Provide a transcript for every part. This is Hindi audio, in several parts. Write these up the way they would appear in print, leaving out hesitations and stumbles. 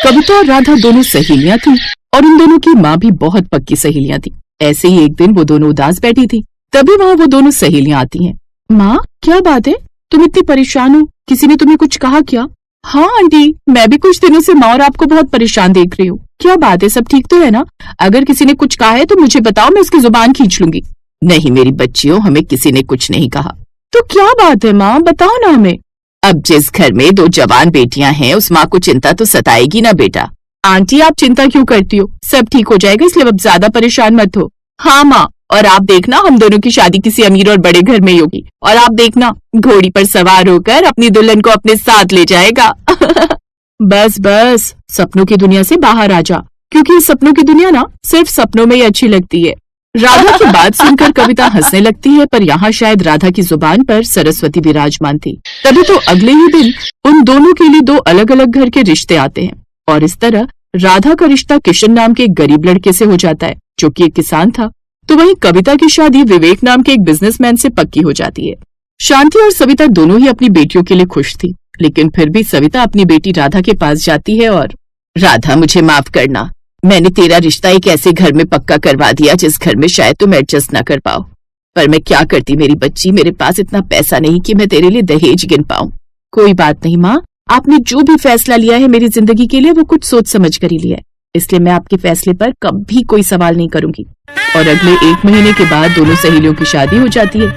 कविता और राधा दोनों सहेलियां थी और उन दोनों की माँ भी बहुत पक्की सहेलियां थी। ऐसे ही एक दिन वो दोनों उदास बैठी थी, तभी वहाँ वो दोनों सहेलियां आती हैं। माँ, क्या बात है, तुम इतनी परेशान हो? किसी ने तुम्हें कुछ कहा क्या? हाँ आंटी, मैं भी कुछ दिनों से माँ और आपको बहुत परेशान देख रही हूँ। क्या बात है, सब ठीक तो है ना? अगर किसी ने कुछ कहा है तो मुझे बताओ, मैं उसकी जुबान खींच लूंगी। नहीं मेरी बच्चियों, हमें किसी ने कुछ नहीं कहा। तो क्या बात है माँ, बताओ ना हमें। अब जिस घर में 2 जवान बेटियां हैं, उस माँ को चिंता तो सताएगी ना बेटा। आंटी, आप चिंता क्यों करती हो? सब ठीक हो जाएगा, इसलिए अब ज्यादा परेशान मत हो। हाँ माँ, और आप देखना हम दोनों की शादी किसी अमीर और बड़े घर में होगी, और आप देखना घोड़ी पर सवार होकर अपनी दुल्हन को अपने साथ ले जाएगा। बस बस, सपनों की दुनिया से बाहर आ जा, क्योंकि इस सपनों की दुनिया ना सिर्फ सपनों में ही अच्छी लगती है। राधा की बात सुनकर कविता हंसने लगती है, पर यहाँ शायद राधा की जुबान पर सरस्वती विराजमान थी। तभी तो अगले ही दिन उन दोनों के लिए 2 अलग अलग घर के रिश्ते आते हैं, और इस तरह राधा का रिश्ता किशन नाम के एक गरीब लड़के से हो जाता है, जो कि एक किसान था। तो वहीं कविता की शादी विवेक नाम के एक बिजनेसमैन से पक्की हो जाती है। शांति और सविता दोनों ही अपनी बेटियों के लिए खुश थी, लेकिन फिर भी सविता अपनी बेटी राधा के पास जाती है और, राधा मुझे माफ करना, मैंने तेरा रिश्ता एक ऐसे घर में पक्का करवा दिया जिस घर में शायद तुम एडजस्ट न कर पाओ। पर मैं क्या करती मेरी बच्ची, मेरे पास इतना पैसा नहीं कि मैं तेरे लिए दहेज गिन पाऊं। कोई बात नहीं माँ, आपने जो भी फैसला लिया है मेरी जिंदगी के लिए वो कुछ सोच समझ कर ही लिया है, इसलिए मैं आपके फैसले पर कभी कोई सवाल नहीं करूंगी। और अगले 1 महीने के बाद दोनों सहेलियों की शादी हो जाती है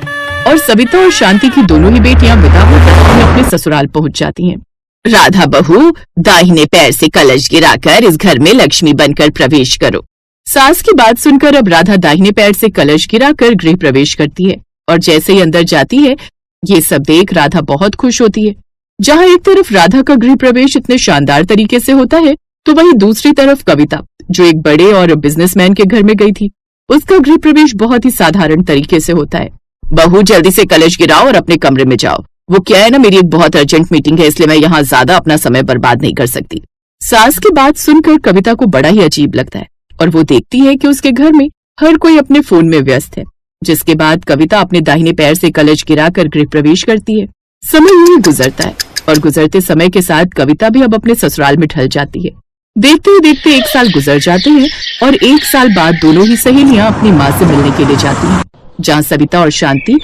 और सविता और शांति की दोनों ही बेटियां विदा होकर अपने ससुराल पहुंच जाती हैं। राधा बहू, दाहिने पैर से कलश गिराकर इस घर में लक्ष्मी बनकर प्रवेश करो। सास की बात सुनकर अब राधा दाहिने पैर से कलश गिराकर गृह प्रवेश करती है, और जैसे ही अंदर जाती है ये सब देख राधा बहुत खुश होती है। जहाँ एक तरफ राधा का गृह प्रवेश इतने शानदार तरीके से होता है, तो वहीं दूसरी तरफ कविता, जो एक बड़े और बिजनेसमैन के घर में गई थी, उसका गृह प्रवेश बहुत ही साधारण तरीके से होता है। बहू, जल्दी से कलश गिराओ और अपने कमरे में जाओ। वो क्या है ना, मेरी एक बहुत अर्जेंट मीटिंग है, इसलिए मैं यहाँ ज्यादा अपना समय बर्बाद नहीं कर सकती। सास की बात सुनकर कविता को बड़ा ही अजीब लगता है, और वो देखती है कि उसके घर में हर कोई अपने फोन में व्यस्त है। जिसके बाद कविता अपने दाहिने पैर से कलश गिराकर गृह प्रवेश करती है। समय यूं ही गुजरता है, और गुजरते समय के साथ कविता भी अब अपने ससुराल में ढल जाती है। देखते ही देखते 1 साल गुजर जाते हैं, और 1 साल बाद दोनों ही सहेलियां अपनी माँ से मिलने के लिए जाती हैं, जहाँ सविता और शांति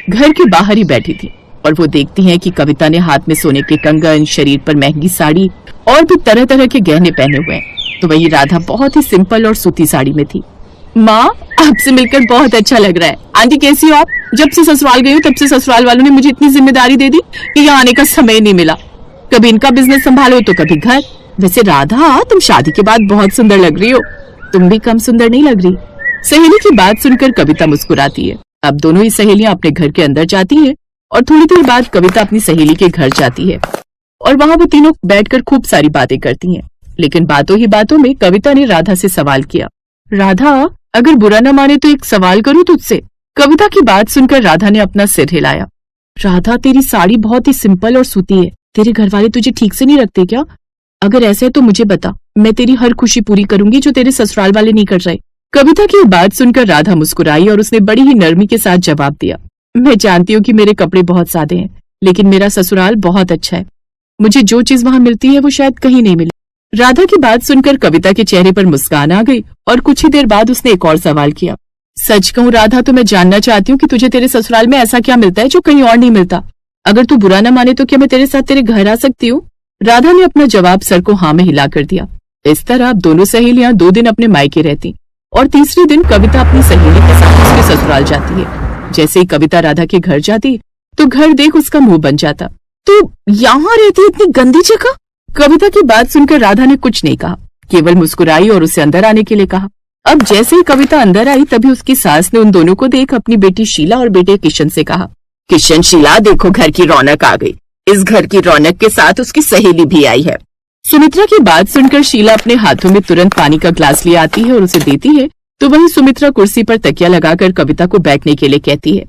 घर के बाहर ही बैठी थी, और वो देखती हैं कि कविता ने हाथ में सोने के कंगन, शरीर पर महंगी साड़ी और भी तरह तरह के गहने पहने हुए हैं। तो वही राधा बहुत ही सिंपल और सूती साड़ी में थी। माँ, आपसे मिलकर बहुत अच्छा लग रहा है। आंटी कैसी हो आप? जब से ससुराल गई हूँ तब से ससुराल वालों ने मुझे इतनी जिम्मेदारी दे दी कि यहाँ आने का समय नहीं मिला। कभी इनका बिजनेस संभालो तो कभी घर। वैसे राधा, तुम शादी के बाद बहुत सुंदर लग रही हो। तुम भी कम सुंदर नहीं लग रही। सहेली की बात सुनकर कविता मुस्कुराती है। अब दोनों ही सहेलियां अपने घर के अंदर जाती हैं, और थोड़ी देर बाद कविता अपनी सहेली के घर जाती है, और वहाँ वो तीनों बैठकर खूब सारी बातें करती हैं। लेकिन बातों ही बातों में कविता ने राधा से सवाल किया, राधा, अगर बुरा न माने तो एक सवाल करूँ तुझसे? कविता की बात सुनकर राधा ने अपना सिर हिलाया। राधा, तेरी साड़ी बहुत ही सिंपल और सूती है। तेरे घर वाले तुझे ठीक से नहीं रखते क्या? अगर ऐसे है तो मुझे बता, मैं तेरी हर खुशी पूरी करूंगी जो तेरे ससुराल वाले नहीं कर रहे। कविता की बात सुनकर राधा मुस्कुराई, और उसने बड़ी ही नरमी के साथ जवाब दिया, मैं जानती हूँ कि मेरे कपड़े बहुत सादे हैं, लेकिन मेरा ससुराल बहुत अच्छा है। मुझे जो चीज वहाँ मिलती है वो शायद कहीं नहीं मिले। राधा की बात सुनकर कविता के चेहरे पर मुस्कान आ गई, और कुछ ही देर बाद उसने एक और सवाल किया, सच कहूँ राधा, तो मैं जानना चाहती हूँ कि तुझे तेरे ससुराल में ऐसा क्या मिलता है जो कहीं और नहीं मिलता? अगर तू बुरा न माने तो क्या मैं तेरे साथ तेरे घर आ सकती हूँ? राधा ने अपना जवाब सर को हाँ में हिला कर दिया। इस तरह अब दोनों सहेलियां 2 दिन अपने मायके रहती, और तीसरे दिन कविता अपनी सहेली के साथ उसके ससुराल जाती है। जैसे ही कविता राधा के घर जाती तो घर देख उसका मुंह बन जाता। तो यहाँ रहती इतनी गंदी जगह? कविता की बात सुनकर राधा ने कुछ नहीं कहा, केवल मुस्कुराई और उसे अंदर आने के लिए कहा। अब जैसे ही कविता अंदर आई तभी उसकी सास ने उन दोनों को देख अपनी बेटी शीला और बेटे किशन से कहा, किशन, शीला देखो, घर की रौनक आ गई। इस घर की रौनक के साथ उसकी सहेली भी आई है। सुमित्रा की बात सुनकर शीला अपने हाथों में तुरंत पानी का ग्लास ले आती है और उसे देती है, तो वहीं सुमित्रा कुर्सी पर तकिया लगाकर कविता को बैठने के लिए कहती है,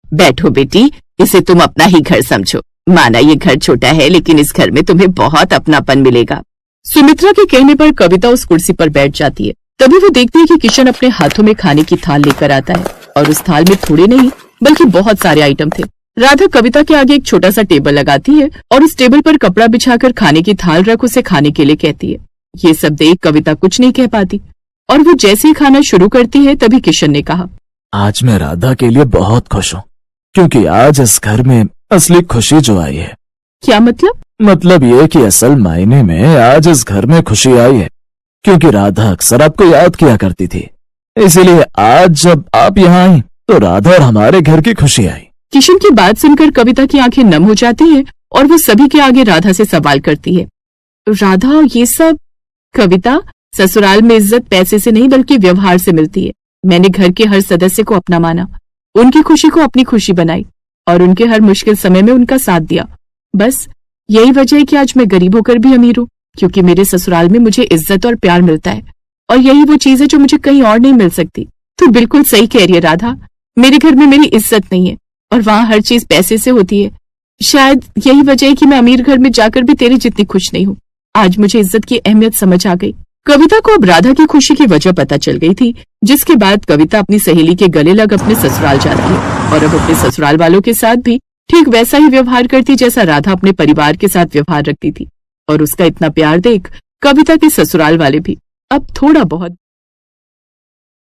बैठो बेटी, इसे तुम अपना ही घर समझो। माना ये घर छोटा है, लेकिन इस घर में तुम्हें बहुत अपनापन मिलेगा। सुमित्रा के कहने पर कविता उस कुर्सी पर बैठ जाती है। तभी वो देखती है कि किशन अपने हाथों में खाने की थाल लेकर आता है, और उस थाल में थोड़े नहीं बल्कि बहुत सारे आइटम थे। राधा कविता के आगे एक छोटा सा टेबल लगाती है और उस टेबल पर कपड़ा बिछाकर खाने की थाल रख उसे खाने के लिए कहती है। ये सब देख कविता कुछ नहीं कह पाती और वो जैसे ही खाना शुरू करती है तभी किशन ने कहा, आज मैं राधा के लिए बहुत खुश हूँ, क्योंकि आज इस घर में असली खुशी जो आई है। क्या मतलब? मतलब ये कि असल मायने में आज इस घर में खुशी आई है, क्योंकि राधा अक्सर आपको याद किया करती थी। इसीलिए आज जब आप यहाँ आई तो राधा और हमारे घर की खुशी आई। किशन की बात सुनकर कविता की आंखें नम हो जाती हैं और वो सभी के आगे राधा से सवाल करती है, राधा ये सब? कविता, ससुराल में इज्जत पैसे से नहीं बल्कि व्यवहार से मिलती है। मैंने घर के हर सदस्य को अपना माना, उनकी खुशी को अपनी खुशी बनाई और उनके हर मुश्किल समय में उनका साथ दिया। बस यही वजह है कि आज मैं गरीब होकर भी अमीर हूँ, क्योंकि मेरे ससुराल में मुझे इज्जत और प्यार मिलता है और यही वो चीज है जो मुझे कहीं और नहीं मिल सकती। तू बिल्कुल सही कह रही है राधा, मेरे घर में मेरी इज्जत नहीं है और वहाँ हर चीज पैसे से होती है। शायद यही वजह है कि मैं अमीर घर में जाकर भी तेरी जितनी खुश नहीं हूँ। आज मुझे इज्जत की अहमियत समझ आ गई। कविता को अब राधा की खुशी की वजह पता चल गई थी, जिसके बाद कविता अपनी सहेली के गले लग अपने ससुराल जाती है और अब अपने ससुराल वालों के साथ भी ठीक वैसा ही व्यवहार करती जैसा राधा अपने परिवार के साथ व्यवहार रखती थी। और उसका इतना प्यार देख कविता के ससुराल वाले भी अब थोड़ा बहुत